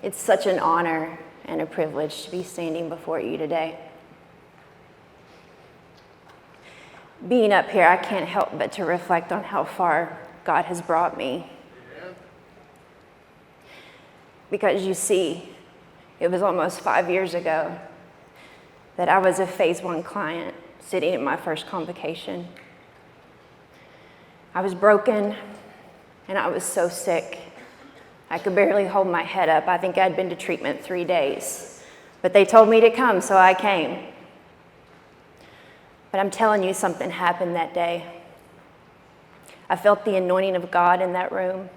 It's such an honor and a privilege to be standing before you today. Being up here, I can't help but to reflect on how far God has brought me. Because you see, it was almost 5 years ago that I was a phase 1 client sitting in my first convocation. I was broken and I was so sick. I could barely hold my head up. I think I'd been to treatment 3 days, but they told me to come, so I came. But I'm telling you, something happened that day. I felt the anointing of God in that room.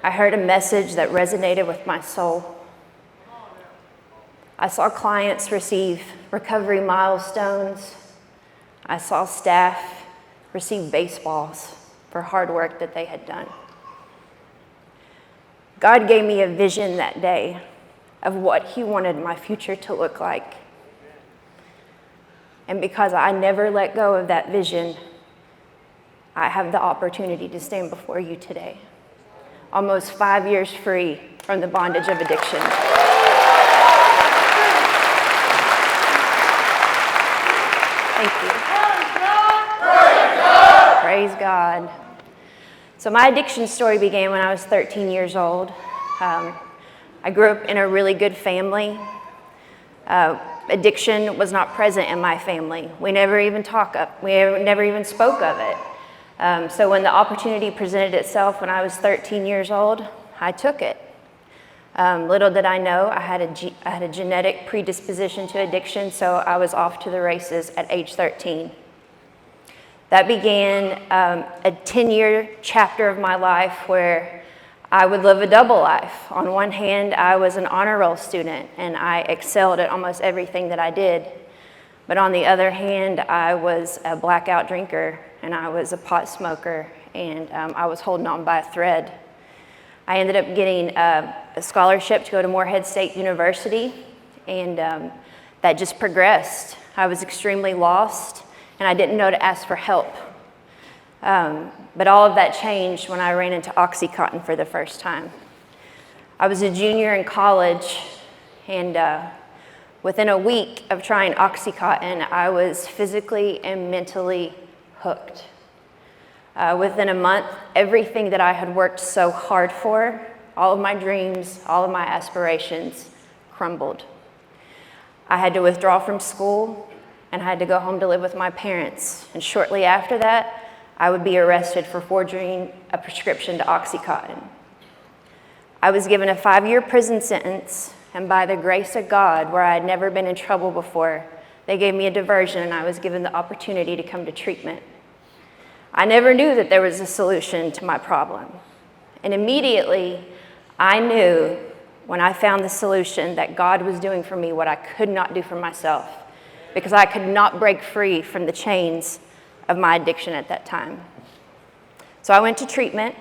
I heard a message that resonated with my soul. I saw clients receive recovery milestones. I saw staff receive baseballs for hard work that they had done. God gave me a vision that day of what He wanted my future to look like. And because I never let go of that vision, I have the opportunity to stand before you today, almost 5 years free from the bondage of addiction. Thank you. Praise God. So my addiction story began when I was 13 years old. I grew up in a really good family. Addiction was not present in my family. We never even spoke of it. So when the opportunity presented itself when I was 13 years old, I took it. Little did I know, I had a genetic predisposition to addiction, so I was off to the races at age 13. That began a 10-year chapter of my life where I would live a double life. On one hand, I was an honor roll student, and I excelled at almost everything that I did. But on the other hand, I was a blackout drinker, and I was a pot smoker, and I was holding on by a thread. I ended up getting a scholarship to go to Morehead State University, and that just progressed. I was extremely lost, and I didn't know to ask for help. But all of that changed when I ran into Oxycontin for the first time. I was a junior in college, and within a week of trying Oxycontin, I was physically and mentally hooked. Within a month, everything that I had worked so hard for, all of my dreams, all of my aspirations, crumbled. I had to withdraw from school, and I had to go home to live with my parents. And shortly after that, I would be arrested for forging a prescription to Oxycontin. I was given a 5-year prison sentence, and by the grace of God, where I had never been in trouble before, they gave me a diversion, and I was given the opportunity to come to treatment. I never knew that there was a solution to my problem. And immediately, I knew when I found the solution that God was doing for me what I could not do for myself, because I could not break free from the chains of my addiction at that time. So I went to treatment.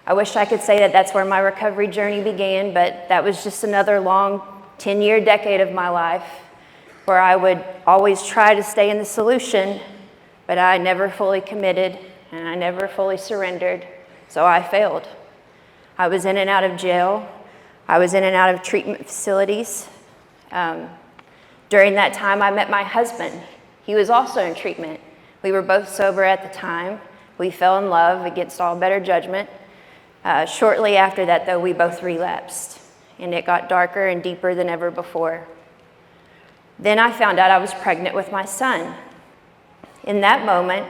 I wish I could say that that's where my recovery journey began, but that was just another long 10-year decade of my life where I would always try to stay in the solution, but I never fully committed and I never fully surrendered, so I failed. I was in and out of jail. I was in and out of treatment facilities. During that time, I met my husband. He was also in treatment. We were both sober at the time. We fell in love against all better judgment. Shortly after that, though, we both relapsed, and it got darker and deeper than ever before. Then I found out I was pregnant with my son. In that moment,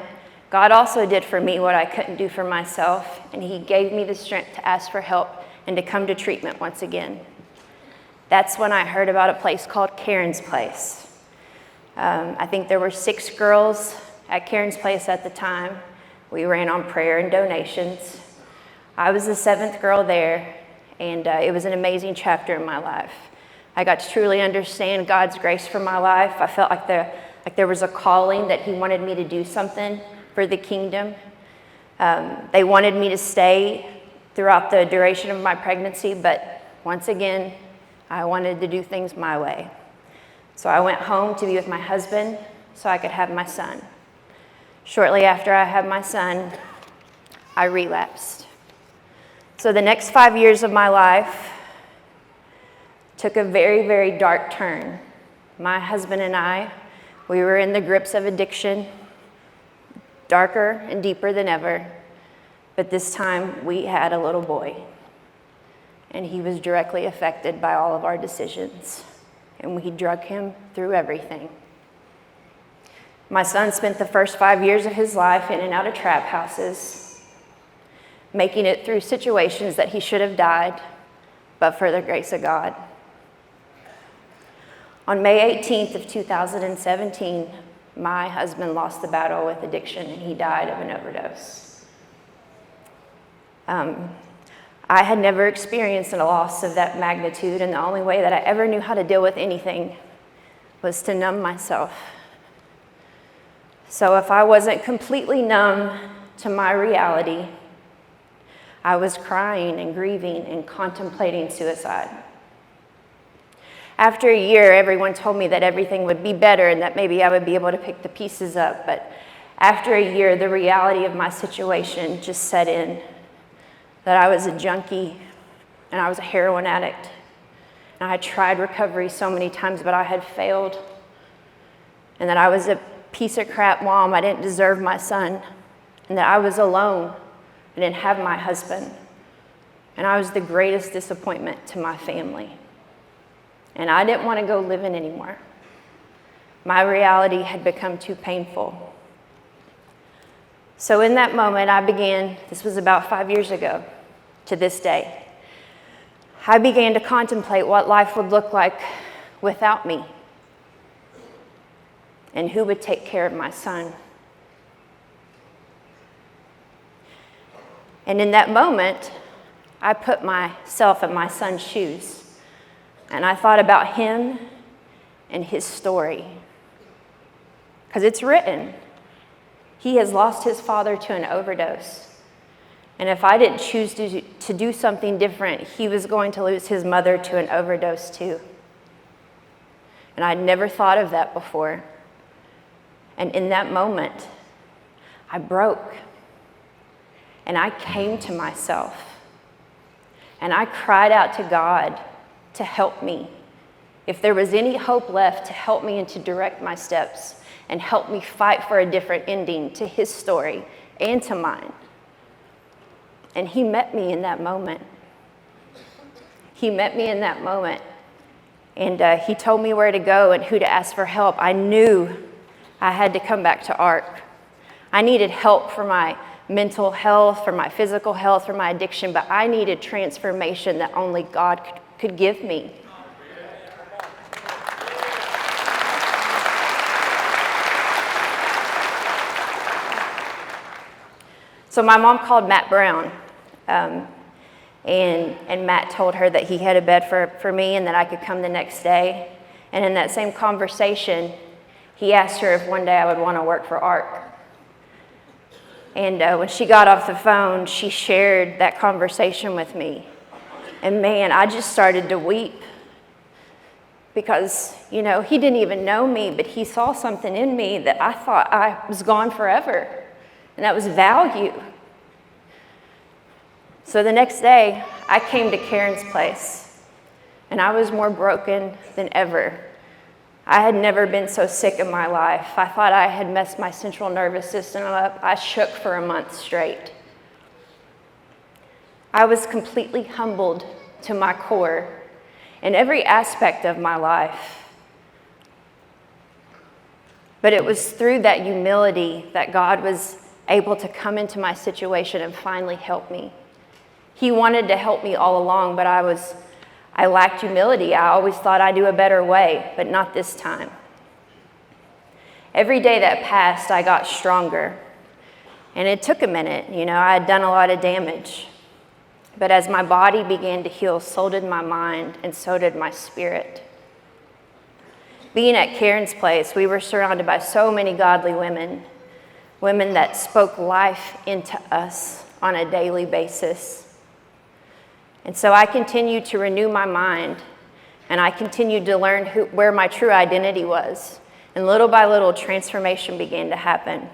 God also did for me what I couldn't do for myself, and He gave me the strength to ask for help and to come to treatment once again. That's when I heard about a place called Karen's Place. I think there were 6 girls at Karen's Place at the time. We ran on prayer and donations. I was the 7th girl there, and it was an amazing chapter in my life. I got to truly understand God's grace for my life. I felt like there was a calling that He wanted me to do something for the kingdom. They wanted me to stay throughout the duration of my pregnancy, but once again, I wanted to do things my way. So I went home to be with my husband so I could have my son. Shortly after I had my son, I relapsed. So the next 5 years of my life, took a very, very dark turn. My husband and I, we were in the grips of addiction, darker and deeper than ever. But this time we had a little boy, and he was directly affected by all of our decisions, and we drug him through everything. My son spent the first 5 years of his life in and out of trap houses, making it through situations that he should have died, but for the grace of God. On May 18th of 2017, my husband lost the battle with addiction, and he died of an overdose. I had never experienced a loss of that magnitude, and the only way that I ever knew how to deal with anything was to numb myself. So if I wasn't completely numb to my reality, I was crying and grieving and contemplating suicide. After a year, everyone told me that everything would be better and that maybe I would be able to pick the pieces up. But after a year, the reality of my situation just set in. That I was a junkie and I was a heroin addict. And I had tried recovery so many times, but I had failed. And that I was a piece of crap mom. I didn't deserve my son. And that I was alone. I didn't have my husband. And I was the greatest disappointment to my family. And I didn't want to go living anymore. My reality had become too painful. So in that moment, this was about 5 years ago to this day, I began to contemplate what life would look like without me and who would take care of my son. And in that moment, I put myself in my son's shoes, and I thought about him and his story, because it's written. He has lost his father to an overdose. And if I didn't choose to do something different, he was going to lose his mother to an overdose too. And I'd never thought of that before. And in that moment, I broke. And I came to myself. And I cried out to God to help me. If there was any hope left, to help me and to direct my steps. And help me fight for a different ending to his story and to mine. And he met me in that moment. He met me in that moment. And he told me where to go and who to ask for help. I knew I had to come back to ARC. I needed help for my mental health, for my physical health, for my addiction, but I needed transformation that only God could give me. So my mom called Matt Brown, and Matt told her that he had a bed for me and that I could come the next day. And in that same conversation, he asked her if one day I would want to work for ARC. And when she got off the phone, she shared that conversation with me. And man, I just started to weep because, he didn't even know me, but he saw something in me that I thought I was gone forever. And that was value. So the next day, I came to Karen's place, and I was more broken than ever. I had never been so sick in my life. I thought I had messed my central nervous system up. I shook for a month straight. I was completely humbled to my core in every aspect of my life. But it was through that humility that God was able to come into my situation and finally help me. He wanted to help me all along, but I lacked humility. I always thought I'd do a better way, but not this time. Every day that passed, I got stronger. And it took a minute. I had done a lot of damage. But as my body began to heal, so did my mind, and so did my spirit. Being at Karen's place, we were surrounded by so many godly women that spoke life into us on a daily basis. And so I continued to renew my mind, and I continued to learn where my true identity was. And little by little, transformation began to happen.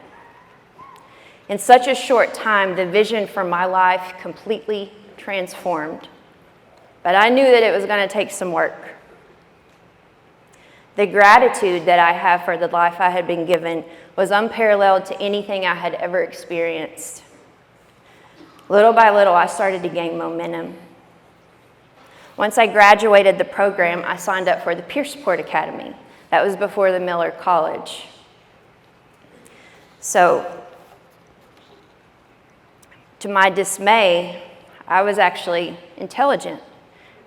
In such a short time, the vision for my life completely transformed. But I knew that it was going to take some work. The gratitude that I have for the life I had been given was unparalleled to anything I had ever experienced. Little by little, I started to gain momentum. Once I graduated the program, I signed up for the Peer Support Academy. That was before the Miller College. So, to my dismay, I was actually intelligent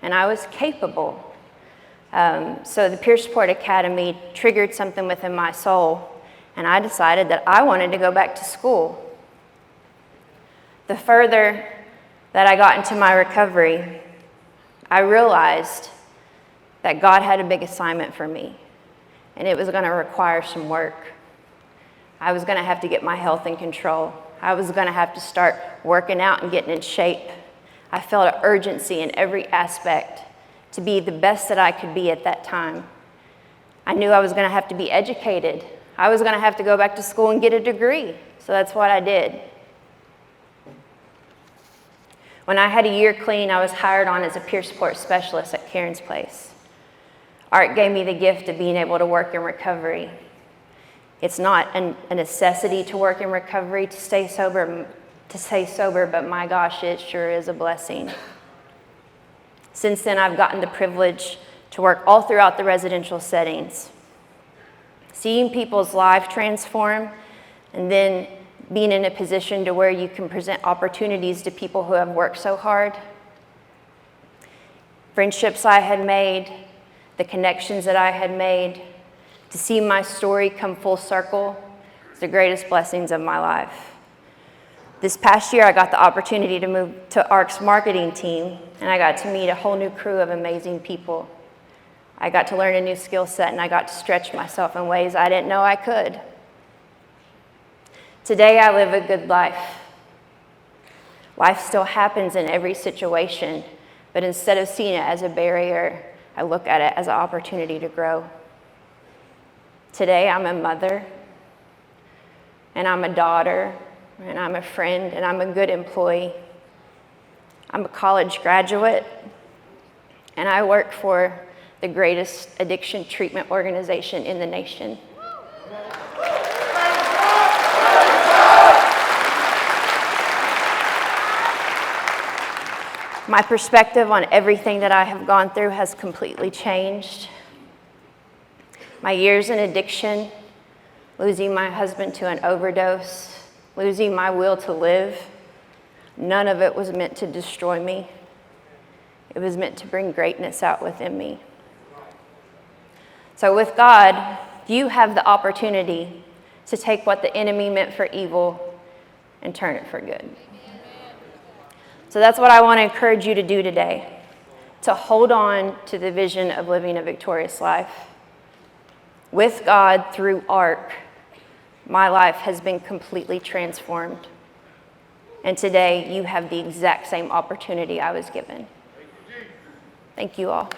and I was capable. So the Peer Support Academy triggered something within my soul, and I decided that I wanted to go back to school. The further that I got into my recovery, I realized that God had a big assignment for me, and it was going to require some work. I was going to have to get my health in control. I was going to have to start working out and getting in shape. I felt an urgency in every aspect to be the best that I could be at that time. I knew I was going to have to be educated. I was going to have to go back to school and get a degree. So that's what I did. When I had a year clean, I was hired on as a peer support specialist at Karen's Place. Art gave me the gift of being able to work in recovery. It's not a necessity to work in recovery to stay sober, but my gosh, it sure is a blessing. Since then, I've gotten the privilege to work all throughout the residential settings. Seeing people's lives transform and then being in a position to where you can present opportunities to people who have worked so hard. Friendships I had made, the connections that I had made, to see my story come full circle is the greatest blessings of my life. This past year, I got the opportunity to move to ARC's marketing team, and I got to meet a whole new crew of amazing people. I got to learn a new skill set, and I got to stretch myself in ways I didn't know I could. Today, I live a good life. Life still happens in every situation, but instead of seeing it as a barrier, I look at it as an opportunity to grow. Today, I'm a mother, and I'm a daughter, and I'm a friend, and I'm a good employee. I'm a college graduate, and I work for the greatest addiction treatment organization in the nation. My perspective on everything that I have gone through has completely changed. My years in addiction, losing my husband to an overdose, losing my will to live, none of it was meant to destroy me. It was meant to bring greatness out within me. So with God, you have the opportunity to take what the enemy meant for evil and turn it for good. So that's what I want to encourage you to do today, to hold on to the vision of living a victorious life. With God through ARC, my life has been completely transformed. And today, you have the exact same opportunity I was given. Thank you all.